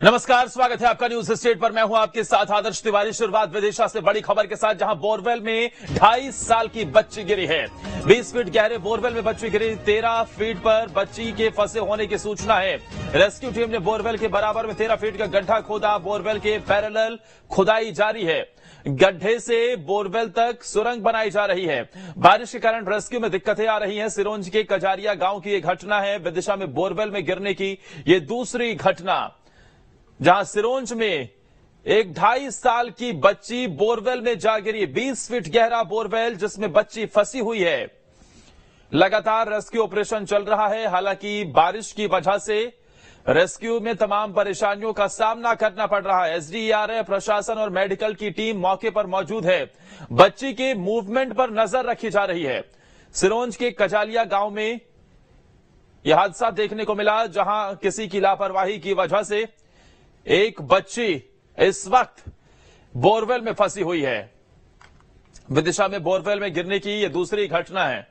नमस्कार, स्वागत है आपका न्यूज स्टेट पर। मैं हूं आपके साथ आदर्श तिवारी। शुरुआत विदिशा से बड़ी खबर के साथ, जहां बोरवेल में 2.5 साल की बच्ची गिरी है। 20 फीट गहरे बोरवेल में बच्ची गिरी। 13 फीट पर बच्ची के फंसे होने की सूचना है। रेस्क्यू टीम ने बोरवेल के बराबर में 13 फीट का गड्ढा खोदा। बोरवेल के पैरेलल खुदाई जारी है। गड्ढे से बोरवेल तक सुरंग बनाई जा रही है। बारिश के कारण रेस्क्यू में दिक्कतें आ रही हैं। सिरोंज के कजारिया गांव की यह घटना है। विदिशा में बोरवेल में गिरने की यह दूसरी घटना, जहां सिरोंज में एक 2.5 साल की बच्ची बोरवेल में जा गिरी। 20 फीट गहरा बोरवेल जिसमें बच्ची फंसी हुई है। लगातार रेस्क्यू ऑपरेशन चल रहा है। हालांकि बारिश की वजह से रेस्क्यू में तमाम परेशानियों का सामना करना पड़ रहा है। एसडीआरएफ, प्रशासन और मेडिकल की टीम मौके पर मौजूद है। बच्ची के मूवमेंट पर नजर रखी जा रही है। सिरोंज के कजालिया गांव में यह हादसा देखने को मिला, जहां किसी की लापरवाही की वजह से एक बच्ची इस वक्त बोरवेल में फंसी हुई है। विदिशा में बोरवेल में गिरने की यह दूसरी घटना है।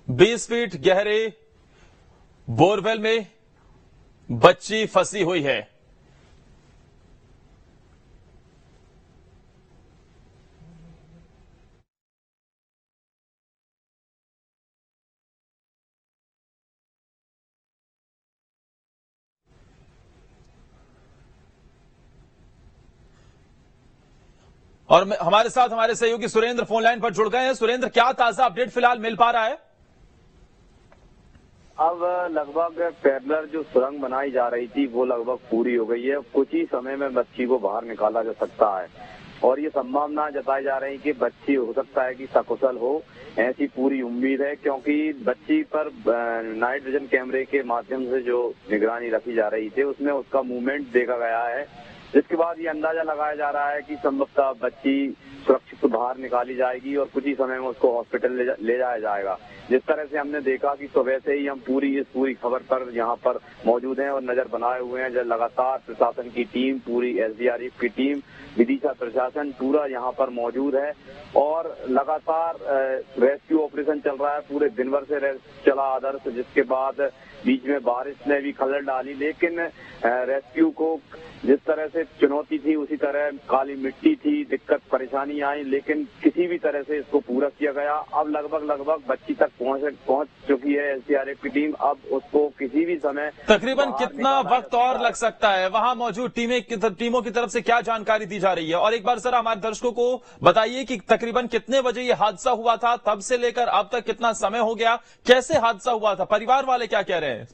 20 फीट गहरे बोरवेल में बच्ची फंसी हुई है। और हमारे साथ हमारे सहयोगी सुरेंद्र फोन लाइन पर जुड़ गए हैं। सुरेंद्र, क्या ताजा अपडेट फिलहाल मिल पा रहा है? अब लगभग पैरेलल जो सुरंग बनाई जा रही थी वो लगभग पूरी हो गई है। कुछ ही समय में बच्ची को बाहर निकाला जा सकता है और ये संभावना जताई जा रही है कि बच्ची हो सकता है कि सकुशल हो, ऐसी पूरी उम्मीद है। क्योंकि बच्ची पर नाइट विजन कैमरे के माध्यम से जो निगरानी रखी जा रही थी उसमें उसका मूवमेंट देखा गया है, जिसके बाद ये अंदाजा लगाया जा रहा है कि संभवतः बच्ची सुरक्षित बाहर निकाली जाएगी और कुछ ही समय में उसको हॉस्पिटल ले जाया जाएगा। जिस तरह से हमने देखा कि सुबह से ही हम इस पूरी खबर पर यहाँ पर मौजूद हैं और नजर बनाए हुए हैं। जब लगातार प्रशासन की टीम, पूरी एसडीआरएफ की टीम, विदिशा प्रशासन पूरा यहाँ पर मौजूद है और लगातार रेस्क्यू ऑपरेशन चल रहा है। पूरे दिन भर से चला आदर्श, जिसके बाद बीच में बारिश ने भी खलल डाली, लेकिन रेस्क्यू को जिस तरह से चुनौती थी उसी तरह काली मिट्टी थी, दिक्कत परेशानी आई, लेकिन किसी भी तरह से इसको पूरा किया गया। अब लगभग बच्ची तक पहुंच चुकी है एसडीआरएफ की टीम। अब उसको किसी भी समय तकरीबन कितना वक्त और लग सकता है? वहां मौजूद टीमों की तरफ से क्या जानकारी दी जा रही है? और एक बार सर हमारे दर्शकों को बताइए कि तकरीबन कितने बजे ये हादसा हुआ था, तब से लेकर अब तक कितना समय हो गया, कैसे हादसा हुआ था, परिवार वाले क्या कह रहे हैं?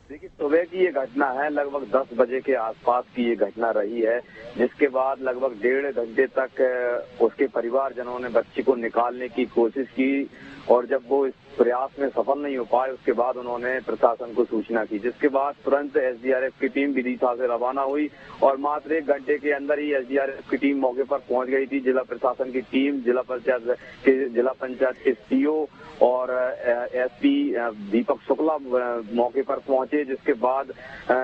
देखिए, सुबह की ये घटना है, लगभग 10 बजे के आसपास की ये घटना रही है, जिसके बाद लगभग 1.5 घंटे तक उसके परिवारजनों ने बच्ची को निकालने की कोशिश की और जब वो इस प्रयास में सफल नहीं हो पाए उसके बाद उन्होंने प्रशासन को सूचना की, जिसके बाद तुरंत एसडीआरएफ की टीम विदिशा से रवाना हुई और मात्र 1 घंटे के अंदर ही एसडीआरएफ की टीम मौके पर पहुंच गई थी। जिला प्रशासन की टीम, जिला पंचायत के सीओ और एसपी दीपक शुक्ला मौके पर पहुंचे, जिसके बाद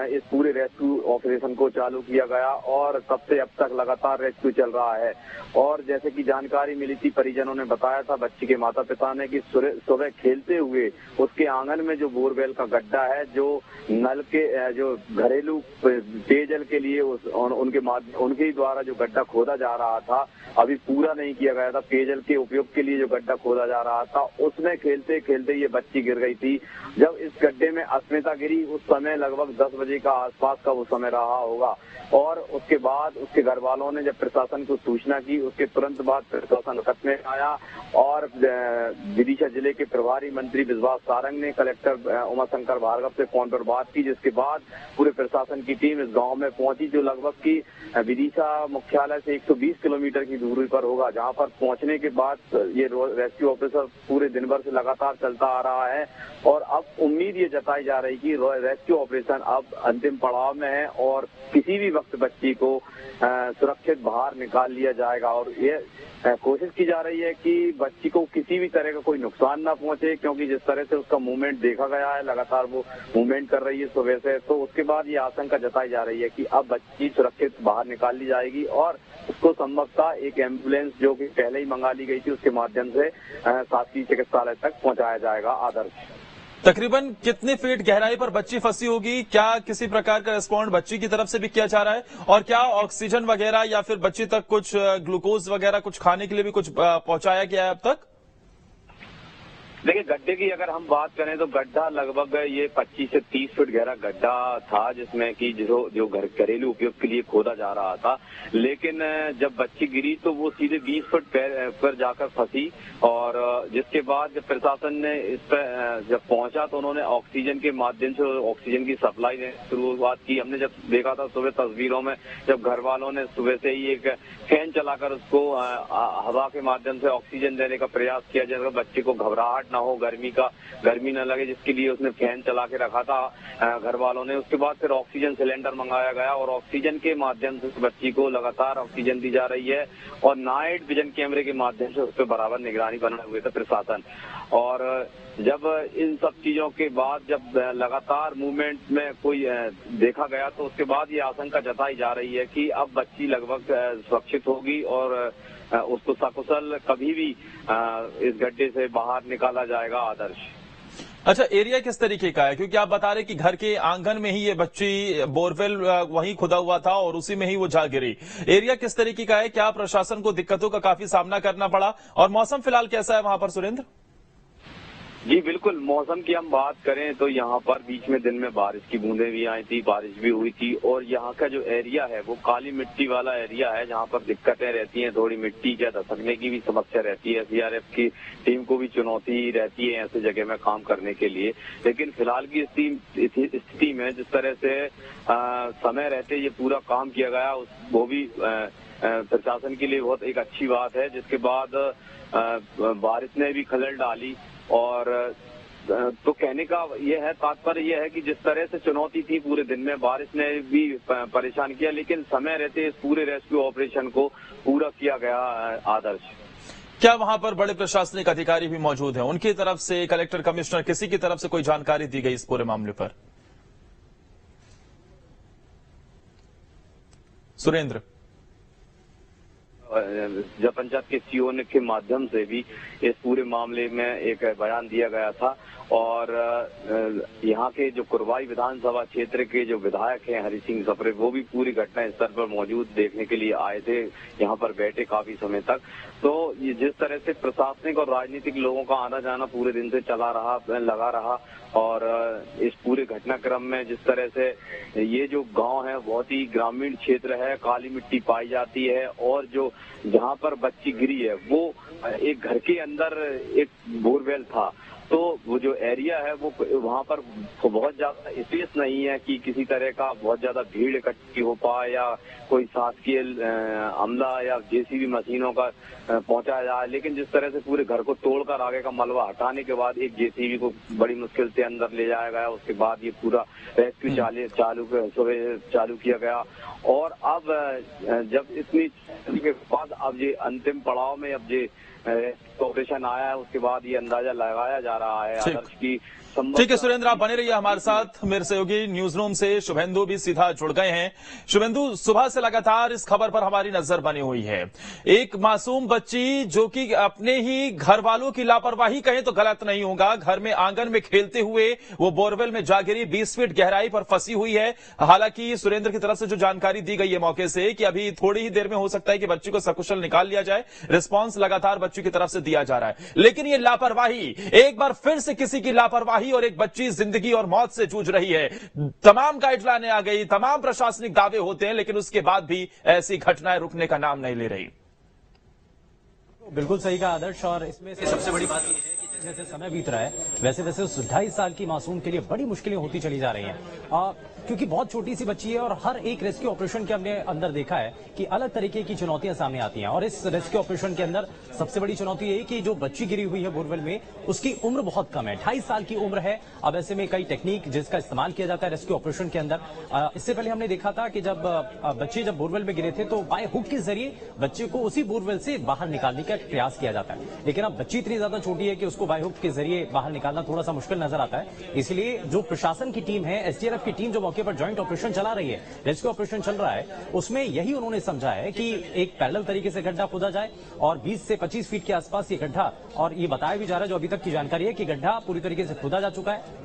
इस पूरे रेस्क्यू ऑपरेशन को चालू किया गया और तब से अब तक लगातार रेस्क्यू चल रहा है। और जैसे कि जानकारी मिली थी, परिजनों ने बताया था बच्ची के माता पिता ने कि सुबह खेलते हुए उसके आंगन में जो बोरवेल का गड्ढा है, जो नल के जो घरेलू पेयजल के लिए उनके द्वारा जो गड्ढा खोदा जा रहा था, अभी पूरा नहीं किया गया था, पेयजल के उपयोग के लिए जो गड्ढा खोदा जा रहा था, उसमें खेलते खेलते ये बच्ची गिर गई थी। जब इस गड्ढे में अस्मिता गिरी उस समय लगभग 10 बजे का आसपास का वो समय रहा होगा और उसके बाद उसके घर वालों ने जब प्रशासन को सूचना की, उसके तुरंत बाद प्रशासन घटना में आया और विदिशा जिले के प्रभारी मंत्री विश्वास सारंग ने कलेक्टर उमाशंकर भार्गव से फोन पर बात की, जिसके बाद पूरे प्रशासन की टीम इस गांव में पहुंची, जो लगभग की विदिशा मुख्यालय से 120 किलोमीटर की दूरी पर होगा। जहां पर पहुंचने के बाद ये रेस्क्यू ऑपरेशन पूरे दिन भर से लगातार चलता आ रहा है और अब उम्मीद ये जताई जा रही कि रेस्क्यू ऑपरेशन अब अंतिम पड़ाव में है और किसी भी वक्त बच्ची को सुरक्षित बाहर निकाल लिया जाएगा। और ये कोशिश की जा रही है कि बच्ची को किसी भी तरह का कोई नुकसान ना पहुंचे, क्योंकि जिस तरह से उसका मूवमेंट देखा गया है, लगातार वो मूवमेंट कर रही है सुबह से, तो उसके बाद ये आशंका जताई जा रही है कि अब बच्ची सुरक्षित बाहर निकाल ली जाएगी और उसको संभवतः एक एम्बुलेंस जो कि पहले ही मंगा ली गई थी उसके माध्यम से शासकीय चिकित्सालय तक पहुंचाया जाएगा। आदर्श। तकरीबन कितने फीट गहराई पर बच्ची फंसी होगी? क्या किसी प्रकार का रिस्पॉन्ड बच्ची की तरफ से भी किया जा रहा है? और क्या ऑक्सीजन वगैरह या फिर बच्ची तक कुछ ग्लूकोज वगैरह कुछ खाने के लिए भी कुछ पहुंचाया गया है अब तक? देखिए, गड्ढे की अगर हम बात करें तो गड्ढा लगभग ये 25 से 30 फीट गहरा गड्ढा था, जिसमें कि जो घरेलू उपयोग के लिए खोदा जा रहा था। लेकिन जब बच्ची गिरी तो वो सीधे 20 फीट पर जाकर फंसी, और जिसके बाद जब प्रशासन ने इस पर जब पहुंचा तो उन्होंने ऑक्सीजन के माध्यम से ऑक्सीजन की सप्लाई ने शुरुआत की। हमने जब देखा था सुबह तस्वीरों में, जब घर वालों ने सुबह से ही एक फैन चलाकर उसको हवा के माध्यम से ऑक्सीजन देने का प्रयास किया, जिससे बच्चे को घबराहट ना हो, गर्मी न लगे, जिसके लिए उसने फैन चला के रखा था घर वालों ने। उसके बाद फिर ऑक्सीजन सिलेंडर मंगाया गया और ऑक्सीजन के माध्यम से बच्ची को लगातार ऑक्सीजन दी जा रही है, और नाइट विजन कैमरे के माध्यम से उस पर बराबर निगरानी बनाए हुए थे प्रशासन। और जब इन सब चीजों के बाद जब लगातार मूवमेंट में कोई देखा गया तो उसके बाद ये आशंका जताई जा रही है कि अब बच्ची लगभग सुरक्षित होगी और उसको सकुशल कभी भी इस गड्ढे से बाहर निकाला जाएगा। आदर्श, अच्छा, एरिया किस तरीके का है? क्योंकि आप बता रहे कि घर के आंगन में ही ये बच्ची बोरवेल वहीं खुदा हुआ था और उसी में ही वो जा गिरी। एरिया किस तरीके का है? क्या प्रशासन को दिक्कतों का काफी सामना करना पड़ा? और मौसम फिलहाल कैसा है वहां पर, सुरेंद्र? जी बिल्कुल, मौसम की हम बात करें तो यहाँ पर बीच में दिन में बारिश की बूंदें भी आई थी, बारिश भी हुई थी, और यहाँ का जो एरिया है वो काली मिट्टी वाला एरिया है, जहाँ पर दिक्कतें रहती हैं, थोड़ी मिट्टी क्या धसकने की भी समस्या रहती है। सीआरएफ की टीम को भी चुनौती रहती है ऐसे जगह में काम करने के लिए। लेकिन फिलहाल की स्थिति में जिस तरह से समय रहते ये पूरा काम किया गया, वो भी प्रशासन के लिए बहुत एक अच्छी बात है। जिसके बाद बारिश ने भी खलल डाली, और तो कहने का यह है, तात्पर्य यह है कि जिस तरह से चुनौती थी पूरे दिन में, बारिश ने भी परेशान किया, लेकिन समय रहते इस पूरे रेस्क्यू ऑपरेशन को पूरा किया गया। आदर्श, क्या वहां पर बड़े प्रशासनिक अधिकारी भी मौजूद हैं? उनकी तरफ से, कलेक्टर, कमिश्नर, किसी की तरफ से कोई जानकारी दी गई इस पूरे मामले पर? सुरेंद्र, जब पंचायत के सीओ के माध्यम से भी इस पूरे मामले में एक बयान दिया गया था, और यहाँ के जो कुरवाई विधानसभा क्षेत्र के जो विधायक हैं हरि सिंह सप्रे, वो भी पूरी घटना स्थल पर मौजूद देखने के लिए आए थे, यहाँ पर बैठे काफी समय तक। तो ये जिस तरह से प्रशासनिक और राजनीतिक लोगों का आना जाना पूरे दिन से लगा रहा, और इस पूरे घटनाक्रम में जिस तरह से ये जो गांव है बहुत ही ग्रामीण क्षेत्र है, काली मिट्टी पाई जाती है, और जो जहां पर बच्ची गिरी है वो एक घर के अंदर एक बोरवेल था। तो वो जो एरिया है वो वहाँ पर बहुत ज्यादा स्पेस नहीं है कि किसी तरह का बहुत ज्यादा भीड़ इकट्ठी हो पाए या कोई शासकीय अमला या जेसीबी मशीनों का पहुंचाया जाए। लेकिन जिस तरह से पूरे घर को तोड़कर आगे का मलबा हटाने के बाद एक जेसीबी को बड़ी मुश्किल से अंदर ले जाया गया, उसके बाद ये पूरा रेस्क्यू चालू किया गया। और अब जब इतनी के बाद अब ये अंतिम पड़ाव में अब ये ऑपरेशन आया है, उसके बाद ये अंदाजा लगाया जा रहा है आदर्श की। ठीक है सुरेंद्र, आप बने रहिए हमारे साथ। मेरे सहयोगी न्यूज रूम से शुभेंदु भी सीधा जुड़ गए हैं। शुभेंदु, सुबह से लगातार इस खबर पर हमारी नजर बनी हुई है। एक मासूम बच्ची जो कि अपने ही घर वालों की लापरवाही कहें तो गलत नहीं होगा, घर में आंगन में खेलते हुए वो बोरवेल में जा गिरी, 20 फीट गहराई पर फंसी हुई है। हालांकि सुरेंद्र की तरफ से जो जानकारी दी गई है मौके से कि अभी थोड़ी ही देर में हो सकता है कि बच्ची को सकुशल निकाल लिया जाए, रिस्पॉन्स लगातार बच्ची की तरफ से दिया जा रहा है। लेकिन ये लापरवाही, एक बार फिर से किसी की लापरवाही और एक बच्ची जिंदगी और मौत से जूझ रही है। तमाम गाइडलाइनें आ गई, तमाम प्रशासनिक दावे होते हैं, लेकिन उसके बाद भी ऐसी घटनाएं रुकने का नाम नहीं ले रही। बिल्कुल सही कहा आदर्श, और इसमें से सबसे बड़ी बात यह है कि जैसे जैसे समय बीत रहा है वैसे वैसे उस 2.5 साल की मासूम के लिए बड़ी मुश्किलें होती चली जा रही हैं, क्योंकि बहुत छोटी सी बच्ची है। और हर एक रेस्क्यू ऑपरेशन के हमने अंदर देखा है कि अलग तरीके की चुनौतियां सामने आती हैं, और इस रेस्क्यू ऑपरेशन के अंदर सबसे बड़ी चुनौती यही कि जो बच्ची गिरी हुई है बोरवेल में, उसकी उम्र बहुत कम है, 2.5 साल की उम्र है। अब ऐसे में कई टेक्निक जिसका इस्तेमाल किया जाता है रेस्क्यू ऑपरेशन के अंदर। इससे पहले हमने देखा था कि जब बच्चे बोरवेल में गिरे थे तो बाय हुक के जरिए बच्चे को उसी बोरवेल से बाहर निकालने का प्रयास किया जाता है, लेकिन अब बच्ची इतनी ज्यादा छोटी है कि उसको बाय हुक के जरिए बाहर निकालना थोड़ा सा मुश्किल नजर आता है। इसलिए जो प्रशासन की टीम है, एसडीआरएफ की टीम जो मौके पर ज्वाइंट ऑपरेशन चला रही है, रेस्क्यू ऑपरेशन चल रहा है, उसमें यही उन्होंने समझा है कि एक पैरेलल तरीके से गड्ढा खोदा जाए और 20 से 25 फीट के आसपास ये गड्ढा, और ये बताया भी जा रहा है जो अभी तक की जानकारी है कि गड्ढा पूरी तरीके से खोदा जा चुका है।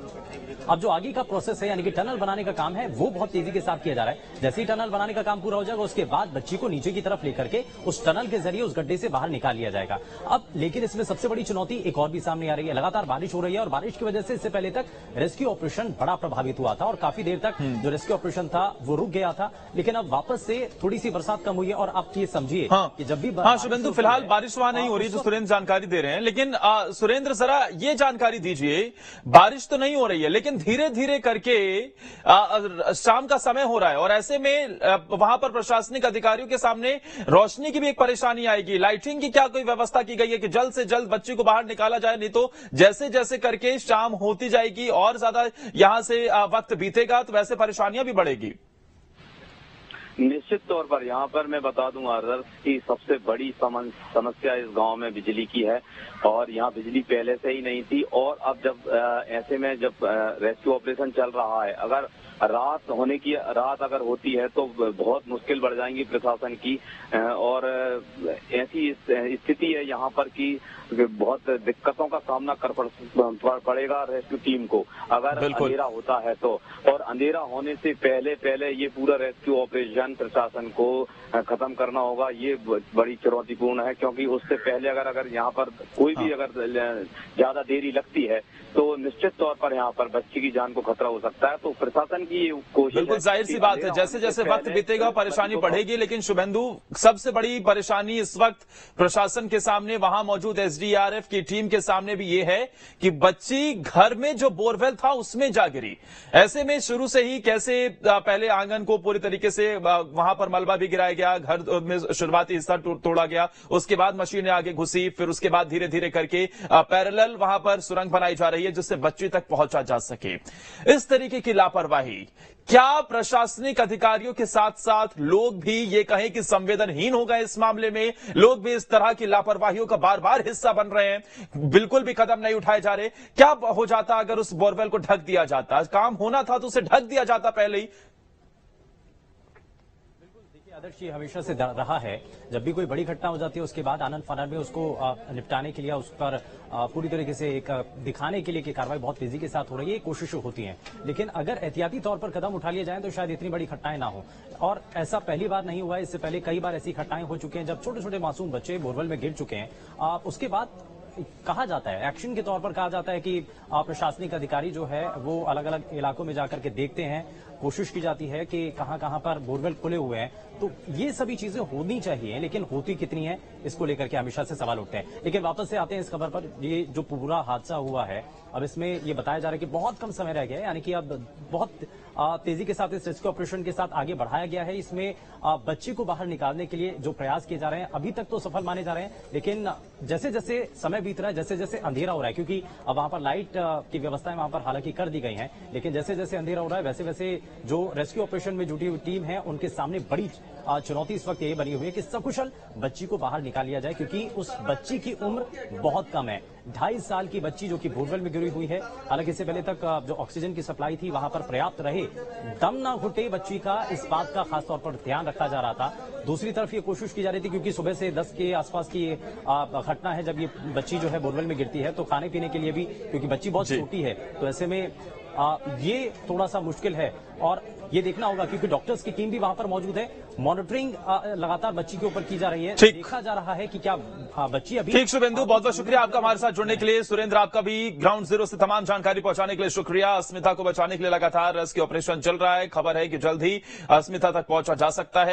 अब जो आगे का प्रोसेस है यानी कि टनल बनाने का काम है वो बहुत तेजी के साथ किया जा रहा है। जैसे ही टनल बनाने का काम पूरा हो जाएगा उसके बाद बच्ची को नीचे की तरफ लेकर के उस टनल के जरिए उस गड्ढे से बाहर निकाल लिया जाएगा। अब लेकिन इसमें सबसे बड़ी चुनौती एक और भी सामने आ रही है। लगातार बारिश हो रही है और बारिश की वजह से इससे पहले तक रेस्क्यू ऑपरेशन बड़ा प्रभावित हुआ था और काफी देर तक जो रेस्क्यू ऑपरेशन था वो रुक गया था। लेकिन अब वापस से थोड़ी सी बरसात कम हुई है और आप ये समझिए कि जब भी शुभेंदु, फिलहाल बारिश वहां नहीं हो रही जो सुरेंद्र जानकारी दे रहे हैं, लेकिन सुरेंद्र जरा ये जानकारी दीजिए, बारिश तो नहीं हो रही है लेकिन धीरे धीरे करके शाम का समय हो रहा है और ऐसे में वहां पर प्रशासनिक अधिकारियों के सामने रोशनी की भी एक परेशानी आएगी। लाइटिंग की क्या कोई व्यवस्था की गई है कि जल्द से जल्द बच्ची को बाहर निकाला जाए, नहीं तो जैसे जैसे करके शाम होती जाएगी और ज्यादा यहां से वक्त बीतेगा तो वैसे परेशानियां भी बढ़ेगी। निश्चित तौर पर यहाँ पर मैं बता दूं आदर्श की सबसे बड़ी समस्या इस गांव में बिजली की है और यहाँ बिजली पहले से ही नहीं थी और अब जब ऐसे में जब रेस्क्यू ऑपरेशन चल रहा है, अगर रात अगर होती है तो बहुत मुश्किल बढ़ जाएंगी प्रशासन की और ऐसी स्थिति है यहाँ पर कि बहुत दिक्कतों का सामना कर पड़ेगा रेस्क्यू टीम को अगर अंधेरा होता है तो। और अंधेरा होने से पहले ये पूरा रेस्क्यू ऑपरेशन प्रशासन को खत्म करना होगा। ये बड़ी चुनौतीपूर्ण है क्योंकि उससे पहले अगर यहाँ पर कोई भी अगर ज्यादा देरी लगती है तो निश्चित तौर पर यहाँ पर बच्ची की जान को खतरा हो सकता है। तो प्रशासन की कोशिश, बिल्कुल जाहिर सी बात है, जैसे जैसे वक्त बीतेगा परेशानी बढ़ेगी। लेकिन शुभेंदु, सबसे बड़ी परेशानी इस वक्त प्रशासन के सामने, वहां मौजूद एसडीआरएफ की टीम के सामने भी ये है कि बच्ची घर में जो बोरवेल था उसमें जा गिरी। ऐसे में शुरू से ही कैसे पहले आंगन को पूरी तरीके से वहां पर मलबा भी गिराया गया, घर में शुरुआती हिस्सा तोड़ा गया, उसके बाद मशीनें आगे घुसी, फिर उसके बाद धीरे धीरे करके पैरेलल वहां पर सुरंग बनाई जा रही है जिससे बच्ची तक पहुंचा जा सके। इस तरीके की लापरवाही, क्या प्रशासनिक अधिकारियों के साथ साथ लोग भी ये कहें कि संवेदनहीन हो गए इस मामले में, लोग भी इस तरह की लापरवाहियों का बार बार हिस्सा बन रहे हैं, बिल्कुल भी कदम नहीं उठाए जा रहे? क्या हो जाता अगर उस बोरवेल को ढक दिया जाता? काम होना था तो उसे ढक दिया जाता पहले ही। आदर्श, ये हमेशा से रहा है, जब भी कोई बड़ी घटना हो जाती है उसके बाद आनंद फानन में उसको निपटाने के लिए, उस पर पूरी तरीके से एक दिखाने के लिए कि कार्रवाई बहुत तेजी के साथ हो रही है, कोशिशें होती हैं। लेकिन अगर एहतियाती तौर पर कदम उठा लिए जाएं तो शायद इतनी बड़ी घटनाएं ना हो। और ऐसा पहली बार नहीं हुआ है, इससे पहले कई बार ऐसी घटनाएं हो चुकी हैं जब छोटे छोटे मासूम बच्चे बोरवेल में गिर चुके हैं। उसके बाद कहा जाता है, एक्शन के तौर पर कहा जाता है कि प्रशासनिक अधिकारी जो है वो अलग अलग इलाकों में जाकर के देखते हैं, कोशिश की जाती है कि कहां कहां पर बोरवेल खुले हुए हैं। तो ये सभी चीजें होनी चाहिए, लेकिन होती कितनी है इसको लेकर के हमेशा से सवाल उठते हैं। लेकिन वापस से आते हैं इस खबर पर, ये जो पूरा हादसा हुआ है, अब इसमें ये बताया जा रहा है कि बहुत कम समय रह गया है, यानी कि अब बहुत तेजी के साथ इस रेस्क्यू ऑपरेशन के साथ आगे बढ़ाया गया है। इसमें बच्ची को बाहर निकालने के लिए जो प्रयास किए जा रहे हैं अभी तक तो सफल माने जा रहे हैं, लेकिन जैसे जैसे समय बीत रहा है, जैसे जैसे अंधेरा हो रहा है, क्योंकि अब वहां पर लाइट की व्यवस्थाएं वहां पर हालांकि कर दी गई हैं, लेकिन जैसे जैसे अंधेरा हो रहा है वैसे वैसे जो रेस्क्यू ऑपरेशन में जुटी हुई टीम है उनके सामने बड़ी चुनौती इस वक्त ये बनी हुई है कि सकुशल बच्ची को बाहर निकाल लिया जाए, क्योंकि उस बच्ची की उम्र बहुत कम है। 2.5 साल की बच्ची जो कि बोरवेल में गिरी हुई है। हालांकि इससे पहले तक जो ऑक्सीजन की सप्लाई थी वहां पर पर्याप्त रहे, दम ना घुटे बच्ची का, इस बात का खासतौर पर ध्यान रखा जा रहा था। दूसरी तरफ ये कोशिश की जा रही थी, क्योंकि सुबह से 10 के आसपास की घटना है जब ये बच्ची जो है बोरवेल में गिरती है, तो खाने पीने के लिए भी, क्योंकि बच्ची बहुत छोटी है, तो ऐसे में ये थोड़ा सा मुश्किल है और ये देखना होगा, क्योंकि डॉक्टर्स की टीम भी वहां पर मौजूद है। मॉनिटरिंग लगातार बच्ची के ऊपर की जा रही है, देखा जा रहा है कि क्या बच्ची अभी ठीक। शुभेंदु, बहुत बहुत शुक्रिया आपका हमारे साथ जुड़ने के लिए। सुरेंद्र, आपका भी ग्राउंड जीरो से तमाम जानकारी पहुंचाने के लिए शुक्रिया। अस्मिता को बचाने के लिए लगातार रेस्क्यू ऑपरेशन चल रहा है, खबर है कि जल्द ही अस्मिता तक पहुंचा जा सकता है।